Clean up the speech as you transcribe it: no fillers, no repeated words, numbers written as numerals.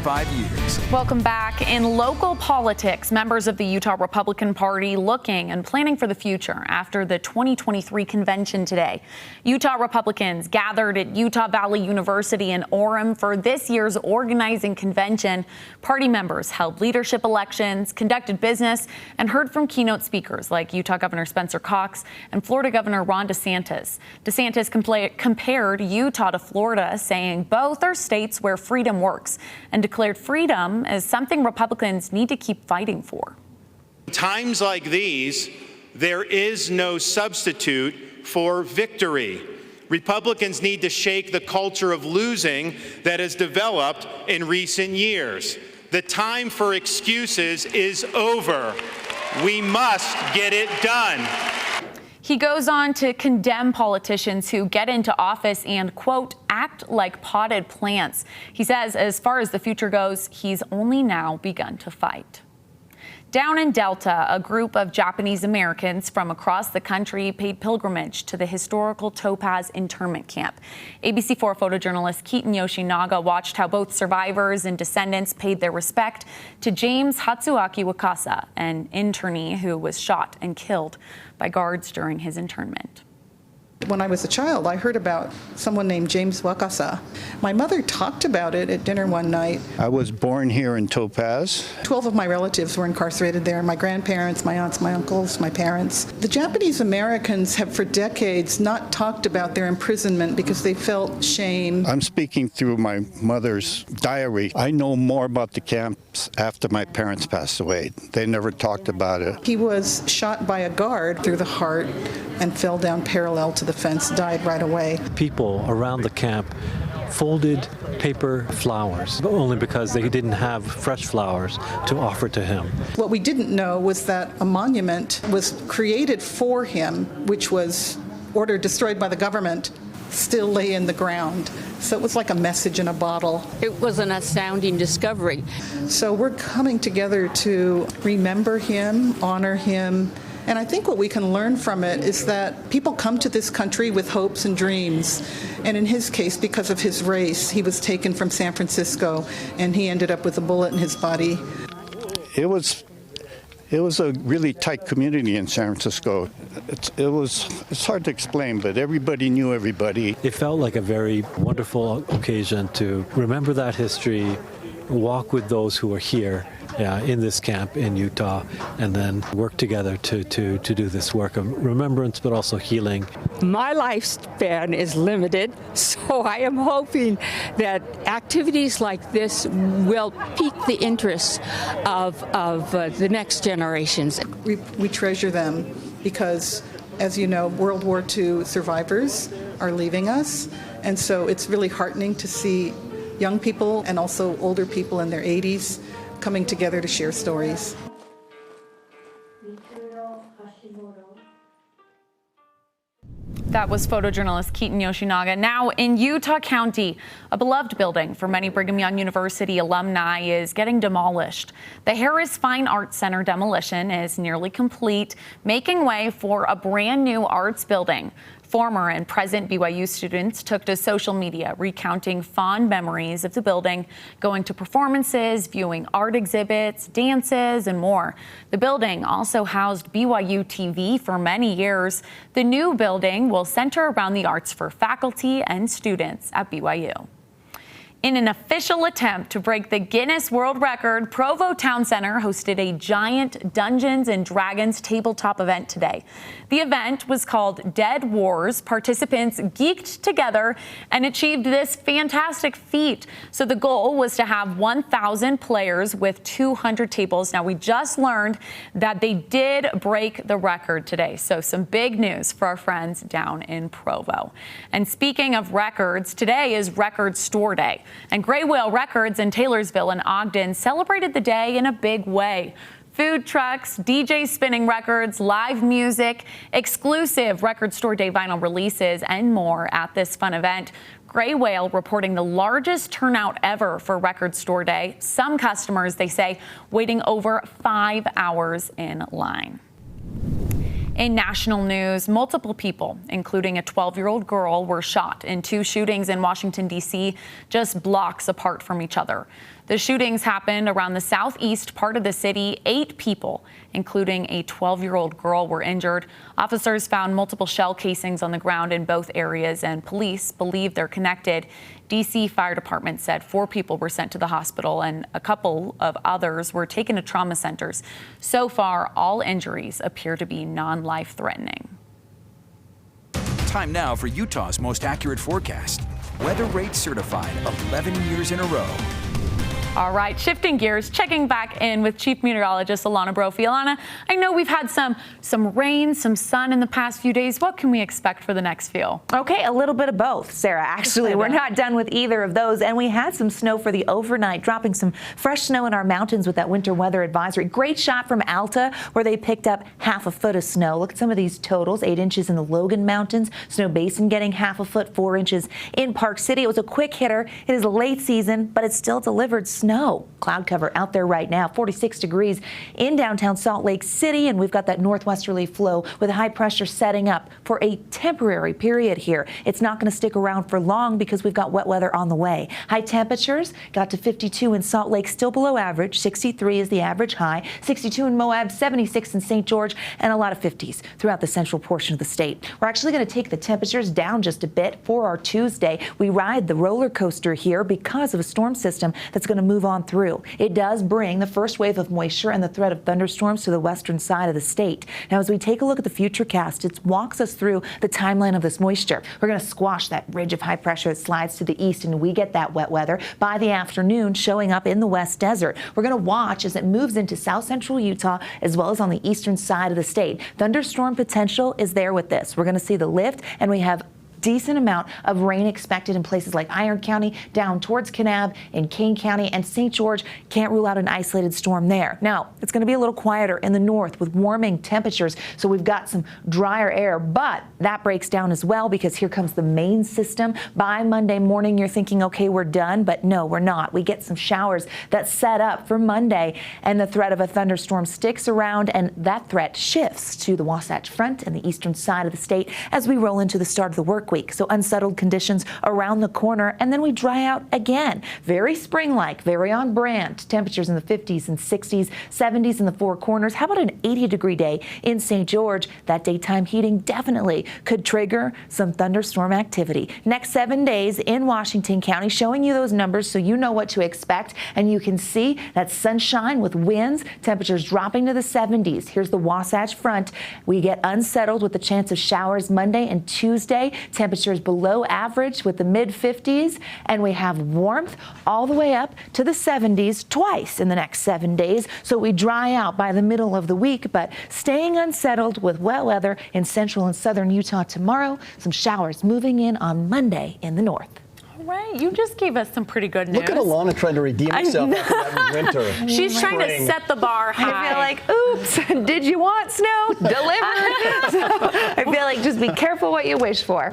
25 years. Welcome back. In local politics, members of the Utah Republican Party looking and planning for the future after the 2023 convention today. Utah Republicans gathered at Utah Valley University in Orem for this year's organizing convention. Party members held leadership elections, conducted business, and heard from keynote speakers like Utah Governor Spencer Cox and Florida Governor Ron DeSantis. DeSantis compared Utah to Florida, saying both are states where freedom works, and declared freedom as something Republicans need to keep fighting for. In times like these, there is no substitute for victory. Republicans need to shake the culture of losing that has developed in recent years. The time for excuses is over. We must get it done. He goes on to condemn politicians who get into office and, quote, act like potted plants. He says as far as the future goes, he's only now begun to fight. Down in Delta, a group of Japanese Americans from across the country paid pilgrimage to the historical Topaz internment camp. ABC4 photojournalist Keaton Yoshinaga watched how both survivors and descendants paid their respect to James Hatsuaki Wakasa, an internee who was shot and killed by guards during his internment. When I was a child, I heard about someone named James Wakasa. My mother talked about it at dinner one night. I was born here in Topaz. 12 of my relatives were incarcerated there. My grandparents, my aunts, my uncles, my parents. The Japanese Americans have for decades not talked about their imprisonment because they felt shame. I'm speaking through my mother's diary. I know more about the camps after my parents passed away. They never talked about it. He was shot by a guard through the heart and fell down parallel to the fence, died right away. People around the camp folded paper flowers, only because they didn't have fresh flowers to offer to him. What we didn't know was that a monument was created for him, which was ordered destroyed by the government, still lay in the ground. So it was like a message in a bottle. It was an astounding discovery. So we're coming together to remember him, honor him. And I think what we can learn from it is that people come to this country with hopes and dreams. And in his case, because of his race, he was taken from San Francisco and he ended up with a bullet in his body. It was a really tight community in San Francisco. It's hard to explain, but everybody knew everybody. It felt like a very wonderful occasion to remember that history, walk with those who are here in this camp in Utah, and then work together to do this work of remembrance, but also healing. My lifespan is limited, so I am hoping that activities like this will pique the interest of the next generations. We treasure them because, as you know, World War II survivors are leaving us, and so it's really heartening to see young people and also older people in their 80s coming together to share stories. That was photojournalist Keaton Yoshinaga. Now in Utah County, a beloved building for many Brigham Young University alumni is getting demolished. The Harris Fine Arts Center demolition is nearly complete, making way for a brand new arts building. Former and present BYU students took to social media recounting fond memories of the building, going to performances, viewing art exhibits, dances, and more. The building also housed BYU TV for many years. The new building will center around the arts for faculty and students at BYU. In an official attempt to break the Guinness World Record, Provo Town Center hosted a giant Dungeons & Dragons tabletop event today. The event was called Dead Wars. Participants geeked together and achieved this fantastic feat. So the goal was to have 1,000 players with 200 tables. Now, we just learned that they did break the record today. So some big news for our friends down in Provo. And speaking of records, today is Record Store Day. And Gray Whale Records in Taylorsville and Ogden celebrated the day in a big way. Food trucks, DJs spinning records, live music, exclusive Record Store Day vinyl releases, and more at this fun event. Gray Whale reporting the largest turnout ever for Record Store Day. Some customers, they say, waiting over 5 hours in line. In national news, multiple people, including a 12-year-old girl, were shot in 2 shootings in Washington, D.C., just blocks apart from each other. The shootings happened around the southeast part of the city. 8 people, including a 12-year-old girl, were injured. Officers found multiple shell casings on the ground in both areas, and police believe they're connected. D.C. Fire Department said 4 people were sent to the hospital and a couple of others were taken to trauma centers. So far, all injuries appear to be non-life-threatening. Time now for Utah's most accurate forecast. Weather Rate certified 11 years in a row. All right, shifting gears, checking back in with Chief Meteorologist Alana Brophy. Alana, I know we've had some rain, some sun in the past few days. What can we expect for the next few? Okay, a little bit of both, Sarah. Actually, we're not done with either of those. And we had some snow for the overnight, dropping some fresh snow in our mountains with that winter weather advisory. Great shot from Alta, where they picked up half a foot of snow. Look at some of these totals. 8 inches in the Logan Mountains. Snow Basin getting half a foot, 4 inches in Park City. It was a quick hitter. It is late season, but it still delivered snow. Cloud cover out there right now, 46 degrees in downtown Salt Lake City, and we've got that northwesterly flow with high pressure setting up for a temporary period here. It's not going to stick around for long because we've got wet weather on the way. High temperatures got to 52 in Salt Lake, still below average. 63 is the average high. 62 in Moab, 76 in St. George, and a lot of 50s throughout the central portion of the state. We're actually going to take the temperatures down just a bit for our Tuesday. We ride the roller coaster here because of a storm system that's going to move on through. It does bring the first wave of moisture and the threat of thunderstorms to the western side of the state. Now, as we take a look at the futurecast, it walks us through the timeline of this moisture. We're going to squash that ridge of high pressure that slides to the east, and we get that wet weather by the afternoon showing up in the West Desert. We're going to watch as it moves into south central Utah as well as on the eastern side of the state. Thunderstorm potential is there with this. We're going to see the lift, and we have decent amount of rain expected in places like Iron County, down towards Kanab, in Kane County, and St. George. Can't rule out an isolated storm there. Now, it's going to be a little quieter in the north with warming temperatures, so we've got some drier air, but that breaks down as well because here comes the main system. By Monday morning, you're thinking, okay, we're done, but no, we're not. We get some showers that set up for Monday, and the threat of a thunderstorm sticks around, and that threat shifts to the Wasatch Front and the eastern side of the state as we roll into the start of the work week. So unsettled conditions around the corner, and then we dry out again. Very spring-like, very on brand. Temperatures in the 50s and 60s, 70s in the Four Corners. How about an 80-degree day in St. George? That daytime heating definitely could trigger some thunderstorm activity. Next 7 days in Washington County, showing you those numbers so you know what to expect, and you can see that sunshine with winds, temperatures dropping to the 70s. Here's the Wasatch Front. We get unsettled with the chance of showers Monday and Tuesday. Temperatures below average with the mid-50s, and we have warmth all the way up to the 70s twice in the next 7 days. So we dry out by the middle of the week, but staying unsettled with wet weather in central and southern Utah tomorrow. Some showers moving in on Monday in the north. Right, you just gave us some pretty good news. Look at Alana trying to redeem herself after that winter. She's trying to set the bar high. I feel like, oops, did you want snow? Delivered. So I feel like just be careful what you wish for.